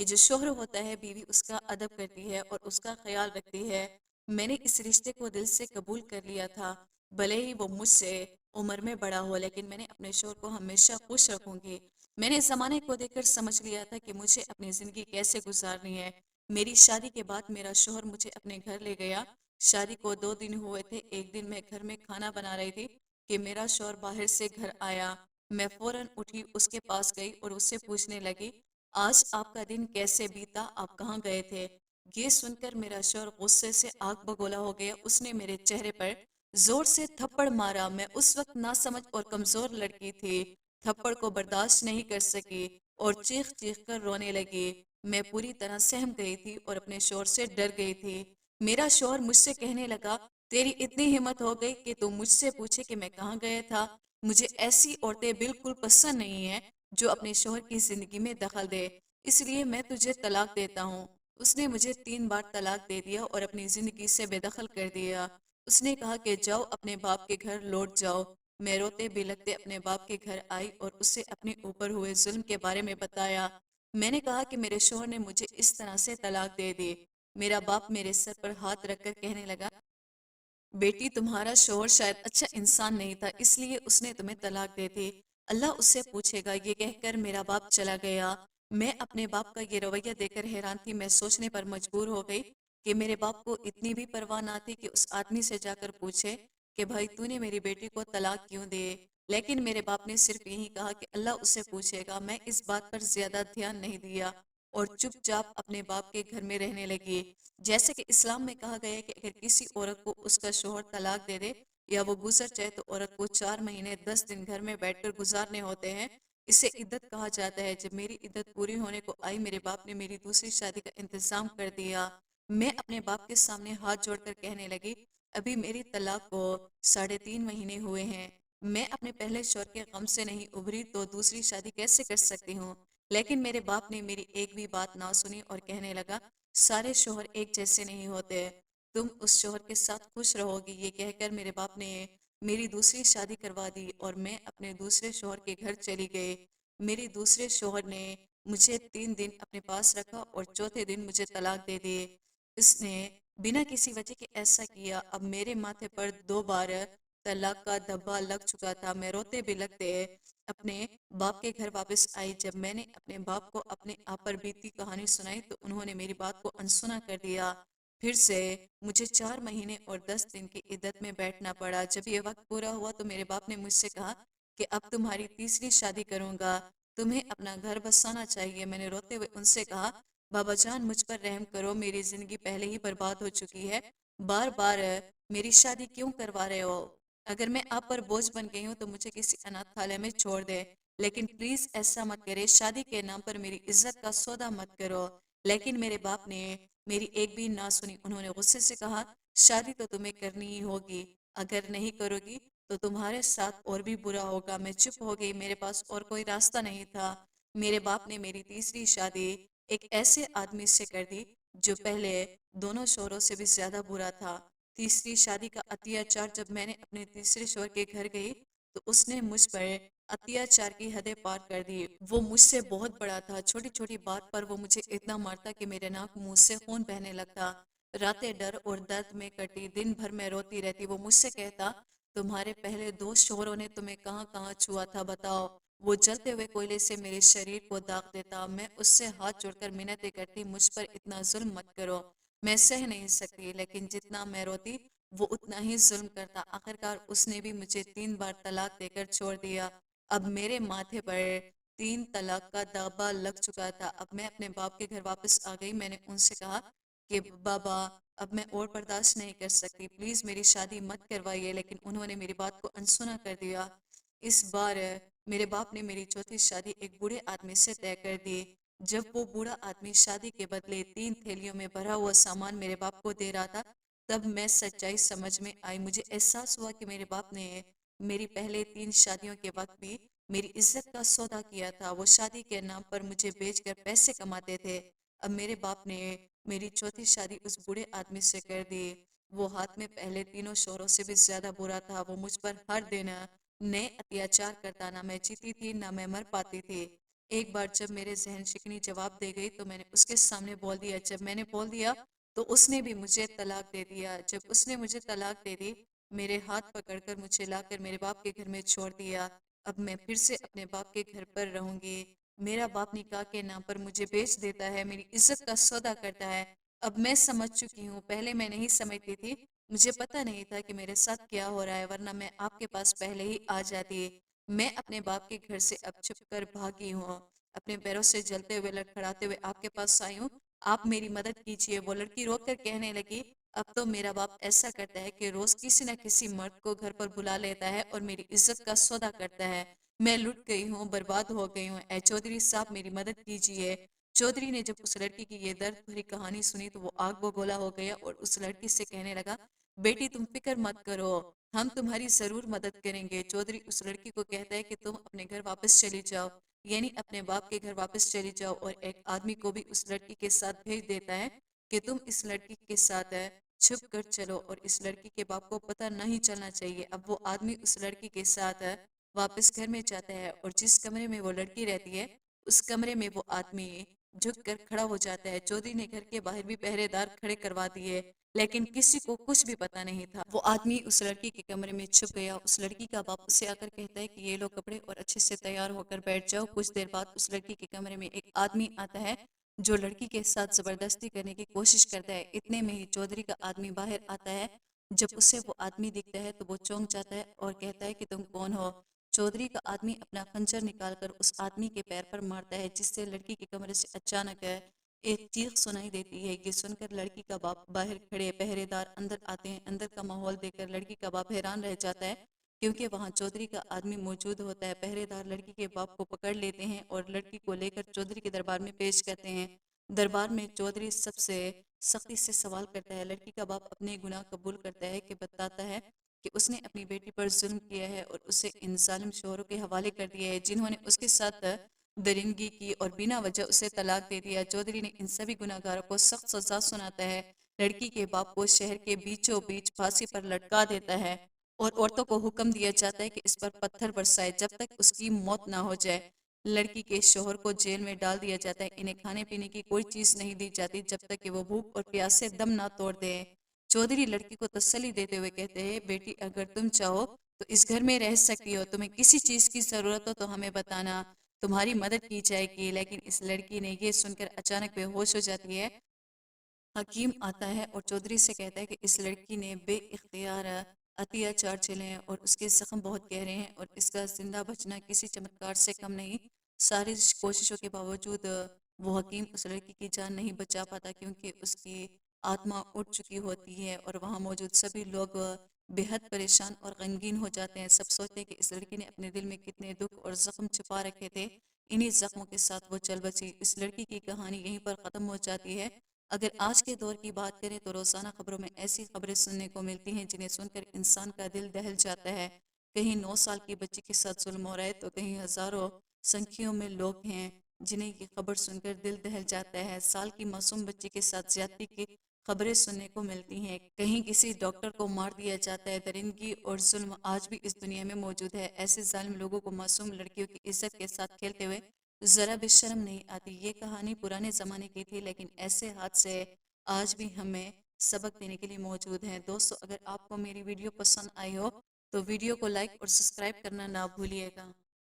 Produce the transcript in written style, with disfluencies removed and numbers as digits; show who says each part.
Speaker 1: کہ جو شوہر ہوتا ہے بیوی اس کا ادب کرتی ہے اور اس کا خیال رکھتی ہے۔ میں نے اس رشتے کو دل سے قبول کر لیا تھا، بھلے ہی وہ مجھ سے عمر میں بڑا ہو، لیکن میں نے اپنے شوہر کو ہمیشہ خوش رکھوں گی۔ میں نے زمانے کو دیکھ کر سمجھ لیا تھا کہ مجھے اپنی زندگی کیسے گزارنی ہے۔ میری شادی کے بعد میرا شوہر مجھے اپنے گھر لے گیا۔ شادی کو 2 دن ہوئے تھے۔ ایک دن میں گھر میں کھانا بنا رہی تھی کہ میرا شوہر باہر سے گھر آیا۔ میں فوراً اٹھی، اس کے پاس گئی اور اس سے پوچھنے لگی، آج آپ کا دن کیسے بیتا، آپ کہاں گئے تھے؟ یہ سن کر میرا شوہر غصے سے آگ بگولا ہو گیا۔ اس نے میرے چہرے پر زور سے تھپڑ مارا۔ میں اس وقت ناسمجھ اور کمزور لڑکی تھی، تھپڑ کو برداشت نہیں کر سکی اور چیخ چیخ کر رونے لگی۔ میں پوری طرح سہم گئی تھی اور اپنے شوہر سے ڈر گئی تھی۔ میرا شوہر مجھ سے کہنے لگا، تیری اتنی ہمت ہو گئی کہ تو مجھ سے پوچھے کہ میں کہاں گیا تھا؟ مجھے ایسی عورتیں بالکل پسند نہیں ہیں جو اپنے شوہر کی زندگی میں دخل دے، اس لیے میں تجھے طلاق دیتا ہوں۔ اس نے مجھے 3 بار طلاق دے دیا اور اپنی زندگی سے بے دخل کر دیا۔ اس نے کہا کہ جاؤ اپنے باپ کے گھر لوٹ جاؤ۔ میں روتے بلکتے اپنے باپ کے گھر آئی اور اسے اپنے اوپر ہوئے ظلم کے بارے میں بتایا۔ میں نے کہا کہ میرے شوہر نے مجھے اس طرح سے طلاق دے دی۔ میرا باپ میرے سر پر ہاتھ رکھ کر کہنے لگا، بیٹی تمہارا شوہر شاید اچھا انسان نہیں تھا، اس لیے اس نے تمہیں طلاق دے دی، اللہ اس سے پوچھے گا۔ یہ کہہ کر میرا باپ چلا گیا۔ میں اپنے باپ کا یہ رویہ دیکھ کر حیران تھی۔ میں سوچنے پر مجبور ہو گئی کہ میرے باپ کو اتنی بھی پرواہ نہ تھی کہ اس آدمی سے جا کر پوچھے کہ بھائی تو نے میری بیٹی کو طلاق کیوں دے؟ لیکن میرے باپ نے صرف یہی کہا کہ اللہ اس سے پوچھے گا۔ میں اس بات پر زیادہ دھیان نہیں دیا اور چپ چاپ اپنے باپ کے گھر میں رہنے لگی۔ جیسے کہ اسلام میں کہا گیا ہے کہ اگر کسی عورت کو اس کا شوہر طلاق دے دے یا وہ گزر جائے تو عورت کو 4 مہینے 10 دن گھر میں بیٹھ کر گزارنے ہوتے ہیں۔ اسے عدت کہا جاتا ہے۔ جب میری عدت پوری ہونے کو آئی، میرے باپ نے میری دوسری شادی کا انتظام کر دیا۔ میں اپنے باپ کے سامنے ہاتھ جوڑ کر کہنے لگی، ابھی میری طلاق کو 3.5 مہینے ہوئے ہیں، میں اپنے پہلے شوہر کے غم سے نہیں ابھری تو دوسری شادی کیسے کر سکتی ہوں؟ لیکن میرے باپ نے میری ایک بھی بات نہ سنی اور کہنے لگا، سارے شوہر ایک جیسے نہیں ہوتے، تم اس شوہر کے ساتھ خوش رہو گی۔ یہ کہہ کر میرے باپ نے میری دوسری شادی کروا دی اور میں اپنے دوسرے شوہر کے گھر چلی گئی۔ میری دوسرے شوہر نے مجھے 3 دن اپنے پاس رکھا اور چوتھے دن مجھے طلاق دے دی۔ اس نے بنا کسی وجہ کے ایسا کیا۔ اب میرے ماتھے پر 2 بار طلاق کا دھبا لگ چکا تھا۔ میں روتے بلکتے اپنے باپ کے گھر واپس آئی۔ جب میں نے اپنے باپ کو اپنے آپ پر بیتی کہانی سنائی تو انہوں نے میری بات کو انسنا کر دیا۔ پھر سے مجھے 4 مہینے اور 10 دن کی عدت میں بیٹھنا پڑا۔ جب یہ وقت پورا ہوا تو میرے باپ نے مجھ سے کہا کہ اب تمہاری تیسری شادی کروں گا، تمہیں اپنا گھر بسانا چاہیے۔ میں نے روتے ہوئے ان سے کہا، بابا جان مجھ پر رحم کرو، میری زندگی پہلے ہی برباد ہو چکی ہے، بار بار میری شادی کیوں کروا رہے ہو؟ اگر میں آپ پر بوجھ بن گئی ہوں تو مجھے کسی اناتھ خانے میں چھوڑ دے، لیکن پلیز ایسا مت کرے، شادی کے نام پر میری عزت کا سودا مت کرو۔ لیکن میرے باپ نے میری ایک بھی نہ سنی۔ انہوں نے غصے سے کہا، شادی تو تمہیں کرنی ہی ہوگی، اگر نہیں کرو گی تو تمہارے ساتھ اور بھی برا ہوگا۔ میں چپ ہو گئی، میرے پاس اور کوئی راستہ نہیں تھا۔ میرے باپ نے میری تیسری شادی ایک ایسے آدمی سے کر دی جو پہلے دونوں شوہروں سے بھی زیادہ برا تھا۔ تیسری شادی کا اتیاچار، جب میں نے اپنے تیسرے شوہر کے گھر گئی تو اس نے مجھ پر اتیاچار کی حدیں پار کر دی۔ وہ مجھ سے بہت بڑا تھا، چھوٹی چھوٹی بات پر وہ مجھے اتنا مارتا کہ میرے ناک منہ سے خون بہنے لگتا۔ راتیں ڈر اور درد میں کٹی، دن بھر میں روتی رہتی۔ وہ مجھ سے کہتا، تمہارے پہلے 2 شوہروں نے تمہیں کہاں کہاں چھوا تھا بتاؤ؟ وہ جلتے ہوئے کوئلے سے میرے شریر کو داغ دیتا۔ میں اس سے ہاتھ جوڑ کر منتیں کرتی، مجھ پر اتنا ظلم مت کرو، میں سہ نہیں سکتی، لیکن جتنا میں روتی وہ اتنا ہی ظلم کرتا۔ آخرکار اس نے بھی مجھے 3 بار طلاق دے کر چھوڑ دیا۔ اب میرے ماتھے پر 3 طلاق کا داغ لگ چکا تھا۔ اب میں اپنے باپ کے گھر واپس آ گئی۔ میں نے ان سے کہا کہ بابا اب میں اور برداشت نہیں کر سکتی، پلیز میری شادی مت کروائیے، لیکن انہوں نے میری بات کو انسنا کر دیا۔ اس بار میرے باپ نے میری چوتھی شادی ایک بوڑھے آدمی سے طے کر دی۔ جب وہ بوڑھا آدمی شادی کے بدلے 3 تھیلیوں میں بھرا ہوا سامان میرے باپ کو دے رہا تھا، تب میں سچائی سمجھ میں آئی۔ مجھے احساس ہوا کہ میرے باپ نے میری پہلے 3 شادیوں کے وقت بھی میری عزت کا سودا کیا تھا۔ وہ شادی کے نام پر مجھے بیچ کر پیسے کماتے تھے۔ اب میرے باپ نے میری چوتھی شادی اس بوڑھے آدمی سے کر دی۔ وہ ہاتھ میں پہلے 3 شوہروں سے بھی زیادہ برا تھا۔ وہ مجھ پر ہر دن نئے اتیاچار کرتا، نہ میں جیتی تھی نہ میں مر پاتی تھی۔ ایک بار جب میرے ذہن شکنی جواب دے گئی تو میں نے اس کے سامنے بول دیا، جب میں نے بول دیا تو اس نے بھی مجھے طلاق دے دیا، جب اس نے مجھے طلاق دے دی میرے ہاتھ پکڑ کر مجھے لا کر میرے باپ کے گھر میں چھوڑ دیا، اب میں پھر سے اپنے باپ کے گھر پر رہوں گی، میرا باپ نکاح کے نام پر مجھے بیچ دیتا ہے، میری عزت کا سودا کرتا ہے، اب میں سمجھ چکی ہوں، پہلے میں نہیں سمجھتی تھی، مجھے پتہ نہیں تھا کہ میرے ساتھ کیا ہو رہا ہے، ورنہ میں آپ کے پاس پہلے ہی آ جاتی، میں اپنے باپ کے گھر سے اب چھپ کر بھاگی ہوں، اپنے پیروں سے جلتے ہوئے لڑکھڑاتے ہوئے آپ کے پاس آئی ہوں، آپ میری مدد کیجیے۔ وہ لڑکی رو کر کہنے لگی، اب تو میرا باپ ایسا کرتا ہے کہ روز کسی نہ کسی مرد کو گھر پر بلا لیتا ہے اور میری عزت کا سودا کرتا ہے، میں لٹ گئی ہوں، برباد ہو گئی ہوں، اے چودھری صاحب میری مدد کیجیے۔ چودھری نے جب اس لڑکی کی یہ درد بھری کہانی سنی تو وہ آگ بگولا ہو گیا اور اس لڑکی سے کہنے لگا، بیٹی تم فکر مت کرو، ہم تمہاری ضرور مدد کریں گے۔ چودھری اس لڑکی کو کہتا ہے کہ تم اپنے گھر واپس چلی جاؤ، یعنی اپنے باپ کے گھر واپس چلی جاؤ، اور ایک آدمی کو بھی اس لڑکی کے ساتھ بھیج دیتا ہے کہ تم اس لڑکی کے ساتھ چھپ کر چلو اور اس لڑکی کے باپ کو پتہ نہیں چلنا چاہیے۔ اب وہ آدمی اس لڑکی کے ساتھ واپس گھر میں جاتا ہے اور جس کمرے میں وہ لڑکی رہتی ہے اس کمرے میں وہ آدمی جھک کر کھڑا ہو جاتا ہے۔ چودھری نے گھر کے باہر بھی پہرے دار کھڑے کروا دیے لیکن کسی کو کچھ بھی پتا نہیں تھا۔ وہ آدمی اس لڑکی کے کمرے میں چھپ گیا، اس لڑکی کا باپ اسے آ کر کہتا ہے کہ یہ لو کپڑے اور اچھے سے تیار ہو کر بیٹھ جاؤ۔ کچھ دیر بعد اس لڑکی کے کمرے میں ایک آدمی آتا ہے جو لڑکی کے ساتھ زبردستی کرنے کی کوشش کرتا ہے، اتنے میں ہی چودھری کا آدمی باہر آتا ہے، جب اسے وہ آدمی دکھتا ہے تو وہ چونک جاتا ہے اور کہتا ہے کہ تم کون ہو؟ چودھری کا آدمی اپنا خنجر نکال کر اس آدمی کے پیر پر مارتا ہے جس سے لڑکی کے کمرے سے اچانک ایک چیخ سنائی دیتی ہے، یہ سن کر لڑکی کا باپ باہر کھڑے پہرے دار اندر آتے ہیں، اندر کا ماحول دیکھ کر لڑکی کا باپ حیران رہ جاتا ہے کیونکہ وہاں چودھری کا آدمی موجود ہوتا ہے۔ پہرے دار لڑکی کے باپ کو پکڑ لیتے ہیں اور لڑکی کو لے کر چودھری کے دربار میں پیش کرتے ہیں۔ دربار میں چودھری سب سے سختی سے سوال کرتا ہے، لڑکی کا باپ اپنے گناہ قبول کرتا ہے کہ بتاتا ہے کہ اس نے اپنی بیٹی پر ظلم کیا ہے اور اسے ان ظالم شوہروں کے حوالے کر دیا ہے جنہوں نے اس کے ساتھ درندگی کی اور بنا وجہ اسے طلاق دے دیا۔ چودھری نے ان سبھی گناہ گاروں کو سخت سزا سناتا ہے، لڑکی کے باپ کو شہر کے بیچوں بیچ پھانسی پر لٹکا دیتا ہے اور عورتوں کو حکم دیا جاتا ہے کہ اس پر پتھر برسائے جب تک اس کی موت نہ ہو جائے۔ لڑکی کے شوہر کو جیل میں ڈال دیا جاتا ہے، انہیں کھانے پینے کی کوئی چیز نہیں دی جاتی جب تک کہ وہ بھوک اور پیاس سے دم نہ توڑ دے۔ چودھری لڑکی کو تسلی دیتے ہوئے کہتے ہیں، بیٹی اگر تم چاہو تو اس گھر میں رہ سکتی ہو، تمہیں کسی چیز کی ضرورت ہو تو ہمیں بتانا، تمہاری مدد کی جائے گی۔ لیکن اس لڑکی نے یہ سن کر اچانک بے ہوش ہو جاتی ہے۔ حکیم آتا ہے اور چودھری سے کہتا ہے کہ اس لڑکی نے بے اختیار عطیہ چار چلے ہیں اور اس کے زخم بہت گہرے ہیں اور اس کا زندہ بچنا کسی چمتکار سے کم نہیں۔ ساری کوششوں کے باوجود وہ حکیم اس لڑکی کی جان نہیں بچا پاتا کیونکہ اس کی آتما اٹھ چکی ہوتی ہے اور وہاں موجود سبھی لوگ بے حد پریشان اور غمگین ہو جاتے ہیں۔ سب سوچتے ہیں کہ اس لڑکی نے اپنے دل میں کتنے دکھ اور زخم چھپا رکھے تھے، انہی زخموں کے ساتھ وہ چل بچی۔ اس لڑکی کی کہانی یہیں پر ختم ہو جاتی ہے۔ اگر آج کے دور کی بات کریں تو روزانہ خبروں میں ایسی خبریں سننے کو ملتی ہیں جنہیں سن کر انسان کا دل دہل جاتا ہے، کہیں 9 سال کی بچی کے ساتھ ظلم ہو رہا ہے تو کہیں ہزاروں سنکھیوں میں لوگ ہیں جنہیں یہ خبر سن کر دل دہل جاتا ہے۔ سال کی معصوم بچی کے ساتھ زیادتی کی خبریں سننے کو ملتی ہیں، کہیں کسی ڈاکٹر کو مار دیا جاتا ہے۔ درندگی اور ظلم آج بھی اس دنیا میں موجود ہے۔ ایسے ظالم لوگوں کو معصوم لڑکیوں کی عزت کے ساتھ کھیلتے ہوئے ذرا بھی شرم نہیں آتی۔ یہ کہانی پرانے زمانے کی تھی لیکن ایسے حادثے آج بھی ہمیں سبق دینے کے لیے موجود ہیں۔ دوستو اگر آپ کو میری ویڈیو پسند آئی ہو تو ویڈیو کو لائک اور سبسکرائب کرنا نہ بھولیے گا۔